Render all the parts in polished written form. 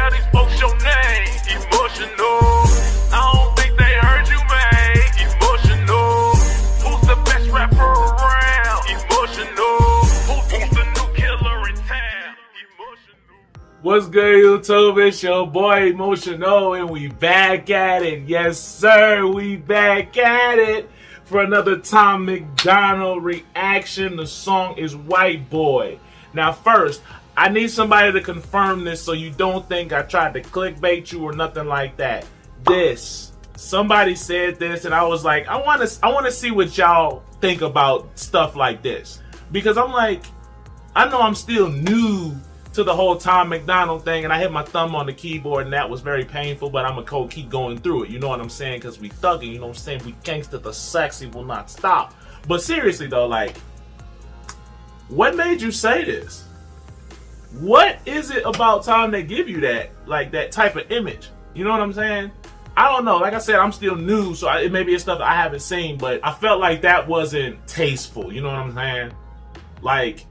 how they spoke your name. Emotional. I don't think they heard you, man. Emotional. Who's the best rapper around? Emotional. Who's the new killer in town? Emotional. What's good, YouTube? It's your boy Emotional, and we back at it. Yes, sir, we back at it for another Tom MacDonald reaction. The song is Whiteboy. Now, first, I need somebody to confirm this so you don't think I tried to clickbait you or nothing like that. Somebody said this, and I was like, I want to see what y'all think about stuff like this, because I'm like, I know I'm still new to the whole Tom MacDonald thing, and I hit my thumb on the keyboard, and that was very painful, but I'm gonna keep going through it, you know what I'm saying, because we thugging, you know what I'm saying, we gangsta, the sexy will not stop. But seriously though, like, what made you say this? What is it about Tom that give you that, like, that type of image? You know what I'm saying? I don't know. Like I said, I'm still new, so it maybe it's stuff that I haven't seen, but I felt like that wasn't tasteful. You know what I'm saying? Like,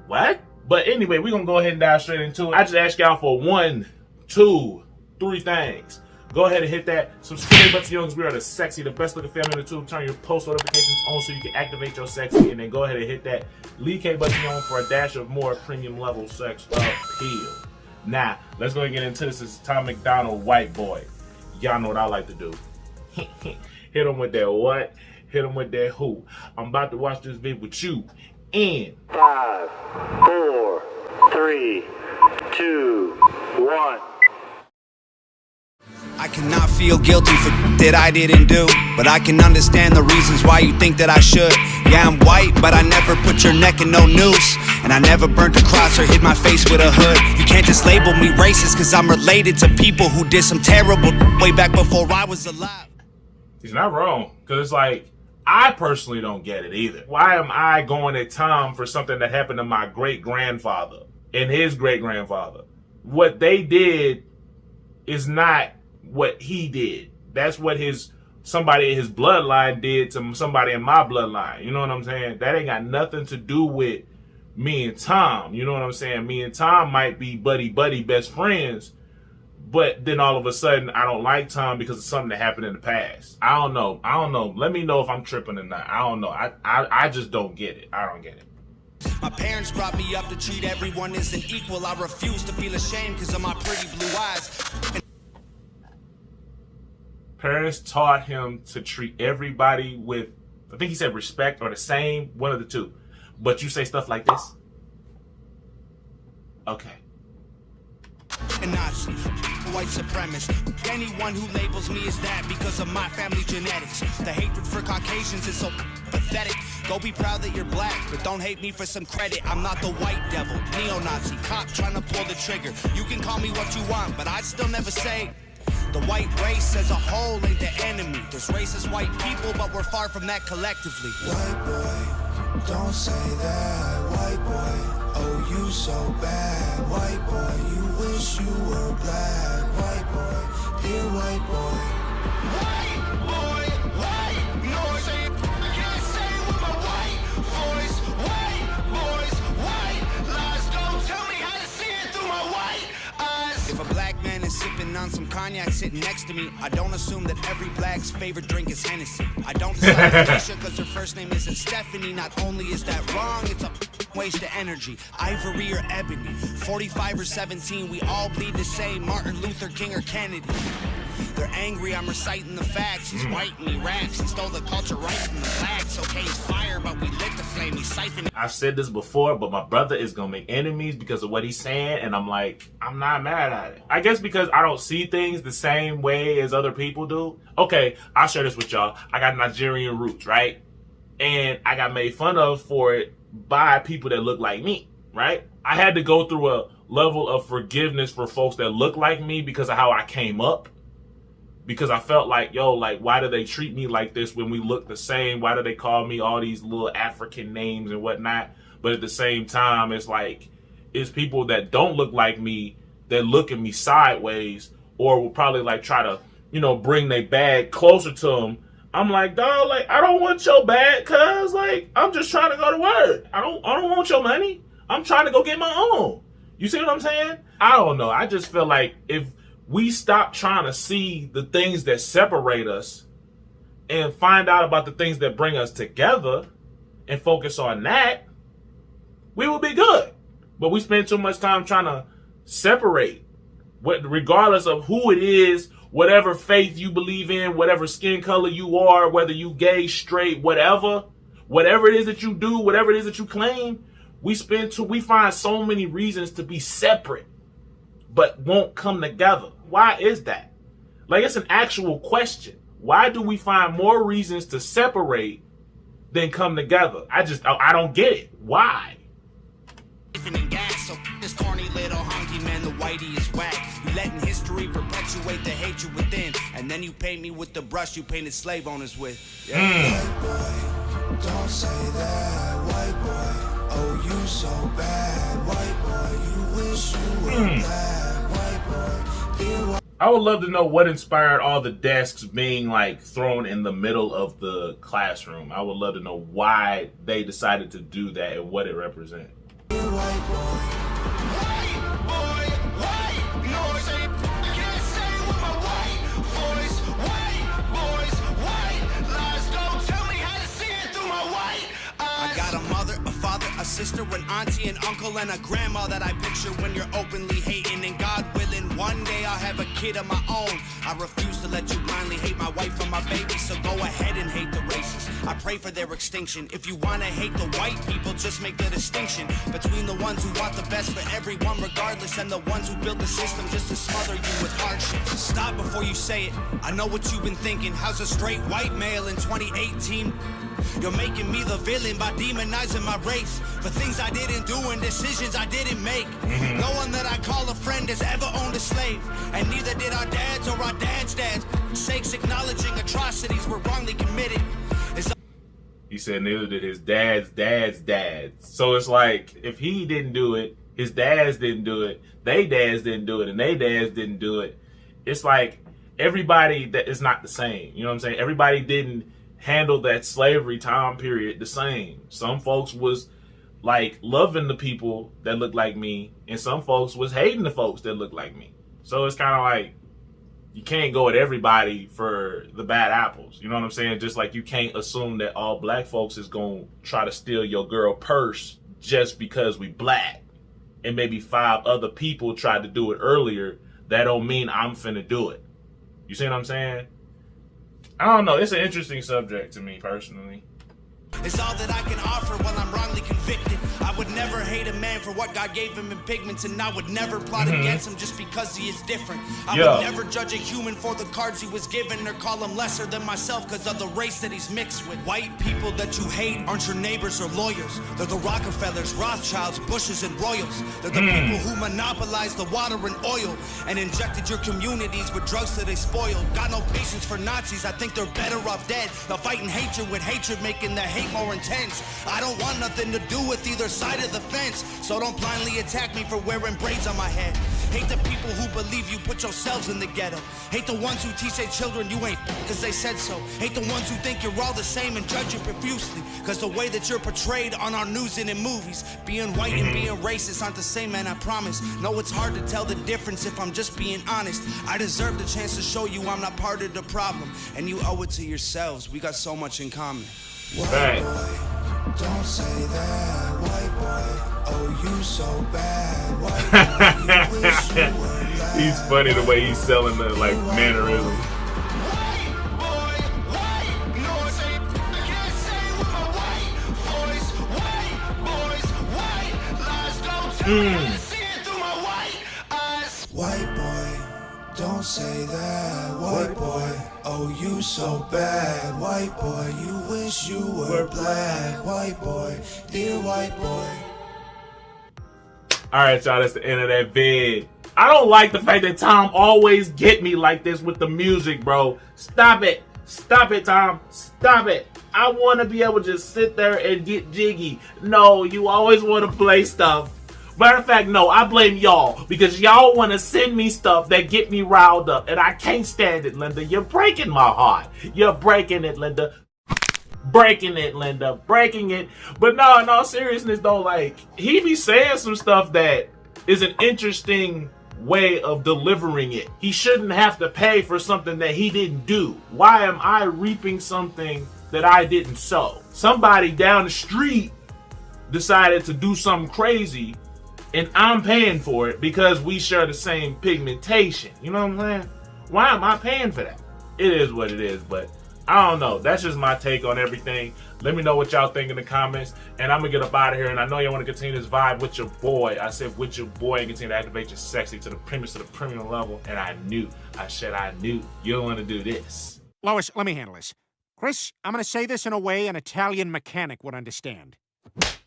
what? But anyway, we're going to go ahead and dive straight into it. I just asked y'all for 1, 2, 3 things. Go ahead and hit that subscribe button, young, because we are the sexy, the best looking family in the tube. Turn your post notifications on so you can activate your sexy, and then go ahead and hit that lead K button on for a dash of more premium level sex appeal. Now, let's go and get into this. This is Tom MacDonald, Whiteboy. Y'all know what I like to do. Hit them with that what? Hit them with that who? I'm about to watch this video with you in 5, 4, 3, 2, 1. I cannot feel guilty for that I didn't do, but I can understand the reasons why you think that I should. Yeah, I'm white, but I never put your neck in no noose, and I never burnt a cross or hit my face with a hood. You can't just label me racist, cause I'm related to people who did some terrible way back before I was alive. He's not wrong, because it's like, I personally don't get it either. Why am I going at Tom for something that happened to my great-grandfather and his great-grandfather? What they did is not what he did. That's what somebody in his bloodline did to somebody in my bloodline. You know what I'm saying? That ain't got nothing to do with me and Tom. You know what I'm saying? Me and Tom might be buddy best friends, but then all of a sudden I don't like Tom because of something that happened in the past. I don't know. Let me know if I'm tripping or not. I don't know. I just don't get it. I don't get it. My parents brought me up to treat everyone as an equal. I refuse to feel ashamed because of my pretty blue eyes. Parents taught him to treat everybody with, I think he said respect or the same, one of the two. But you say stuff like this? Okay. A Nazi, white supremacist, anyone who labels me as that because of my family genetics. The hatred for Caucasians is so pathetic. Go be proud that you're black, but don't hate me for some credit. I'm not the white devil, neo-Nazi, cop trying to pull the trigger. You can call me what you want, but I'd still never say the white race as a whole ain't the enemy. There's racist white people, but we're far from that collectively. White boy, don't say that. White boy, oh you so bad. White boy, you wish you were black. White boy, dear white boy. White boy, white noise. I can't say it with my white voice. White boys, white lies. Don't tell me how to see it through my white eyes. If a black man is sipping on some cognac sitting next to me, I don't assume that every black's favorite drink is Hennessy. I don't decide Alicia because her first name isn't Stephanie. Not only is that wrong, it's a waste of energy. Ivory or ebony, 45 or 17, we all bleed the same. Martin Luther King or Kennedy. They're angry, I'm reciting the facts. He's white and he raps. He stole the culture right from the blacks. Okay, he's fire, but we lit the flame. He's siphoning. I've said this before, but my brother is gonna make enemies because of what he's saying, and I'm like, I'm not mad at it. I guess because I don't see things the same way as other people do. Okay, I'll share this with y'all. I got Nigerian roots, right? And I got made fun of for it by people that look like me, right? I had to go through a level of forgiveness for folks that look like me because of how I came up. Because I felt like, yo, like, why do they treat me like this when we look the same? Why do they call me all these little African names and whatnot? But at the same time, it's like, it's people that don't look like me that look at me sideways, or will probably like try to, you know, bring their bag closer to them. I'm like, dog, like, I don't want your bag, cuz, like, I'm just trying to go to work. I don't want your money. I'm trying to go get my own. You see what I'm saying? I don't know. I just feel like if we stop trying to see the things that separate us and find out about the things that bring us together and focus on that, we will be good. But we spend too much time trying to separate, regardless of who it is, whatever faith you believe in, whatever skin color you are, whether you gay, straight, whatever it is that you do, whatever it is that you claim, we find so many reasons to be separate, but won't come together. Why is that? Like, it's an actual question. Why do we find more reasons to separate than come together? I don't get it. Why? So this corny little honky man, the whitey is whack. You letting history perpetuate the hatred within, and then you paint me with the brush you painted slave owners with. White boy, don't say that. White boy, oh you so bad. White boy, you wish you were black. White boy, dear white. I would love to know what inspired all the desks being like thrown in the middle of the classroom. I would love to know why they decided to do that and what it represents. White boy. I got a mother, a father, a sister, an auntie, an uncle, and a grandma that I picture when you're openly hating. And God willing, one day I'll have a kid of my own. I refuse to let you blindly hate my wife and my baby, so go ahead and hate the races. I pray for their extinction. If you want to hate the white people, just make the distinction between the ones who want the best for everyone regardless, and the ones who build the system just to smother you with hardship. Stop before you say it. I know what you've been thinking. How's a straight white male in 2018? You're making me the villain by demonizing my race for things I didn't do and decisions I didn't make. No one that I call a friend has ever owned a slave, and neither did our dads or our dads' dads. Sakes acknowledging atrocities were wrongly committed. He said neither did his dad's dads. So it's like, if he didn't do it, his dads didn't do it, they dads didn't do it, and they dads didn't do it. It's like everybody that is not the same. You know what I'm saying? Everybody didn't handle that slavery time period the same. Some folks was like loving the people that look like me, and some folks was hating the folks that look like me. So it's kind of like, you can't go at everybody for the bad apples. You know what I'm saying? Just like you can't assume that all black folks is going to try to steal your girl purse just because we black, and maybe 5 other people tried to do it earlier. That don't mean I'm finna do it. You see what I'm saying? I don't know. It's an interesting subject to me personally. It's all that I can offer while I'm wrongly convicted. I would never hate a man for what God gave him in pigments, and I would never plot against him just because he is different. I would never judge a human for the cards he was given, or call him lesser than myself because of the race that he's mixed with. White people that you hate aren't your neighbors or lawyers. They're the Rockefellers, Rothschilds, Bushes, and Royals. They're the people who monopolized the water and oil and injected your communities with drugs that they spoiled. Got no patience for Nazis. I think they're better off dead. They're fighting hatred with hatred, making the hate more intense. I don't want nothing to do with either side of the fence, so don't blindly attack me for wearing braids on my head. Hate the people who believe you put yourselves in the ghetto. Hate the ones who teach their children you ain't because they said so. Hate the ones who think you're all the same and judge you profusely because the way that you're portrayed on our news and in movies. Being white and being racist aren't the same, man, I promise. No, it's hard to tell the difference if I'm just being honest. I deserve the chance to show you I'm not part of the problem, and you owe it to yourselves. We got so much in common. White boy, don't say that. White boy, oh you so bad. White boy, you wish you were black. He's funny the way he's selling the like mannerisms. White boy, don't say that. White boy, oh you so bad. White boy, you wish you were black. White boy, dear white boy. Alright, y'all, that's the end of that vid. I don't like the fact that Tom always get me like this with the music, bro. Stop it. Stop it, Tom. Stop it. I want to be able to just sit there and get jiggy. No, you always want to play stuff. Matter of fact, no, I blame y'all because y'all want to send me stuff that get me riled up, and I can't stand it, Linda. You're breaking my heart. You're breaking it, Linda. Breaking it, Linda. Breaking it. But no, in all seriousness, though, like, he be saying some stuff that is an interesting way of delivering it. He shouldn't have to pay for something that he didn't do. Why am I reaping something that I didn't sow? Somebody down the street decided to do something crazy and I'm paying for it because we share the same pigmentation. You know what I'm saying? Why am I paying for that? It is what it is, but I don't know. That's just my take on everything. Let me know what y'all think in the comments, and I'm gonna get up out of here. And I know y'all want to continue this vibe with your boy. I said with your boy, and continue to activate your sexy to the premium level. And I knew you'll want to do this. Lois, let me handle this. Chris, I'm gonna say this in a way an Italian mechanic would understand.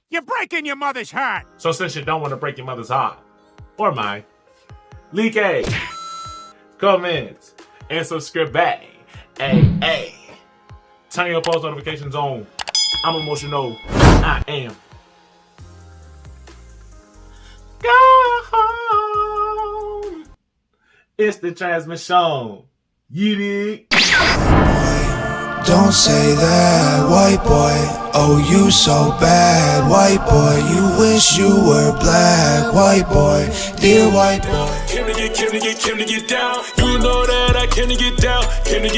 You're breaking your mother's heart! So since you don't want to break your mother's heart, or mine, leak a comments, and subscribe. Hey. Turn your post notifications on. I'm emotional. I am. Go home. It's the transmission. You dig? Don't say that, white boy. Oh, you so bad, white boy. You wish you were black, white boy. Dear white boy. Came to get down. You know that I came to get down. Came to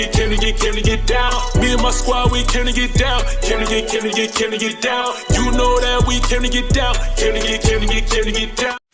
get down. Me and my squad, we came to get down. Came to get down. You know that we came to get down. Came to get down.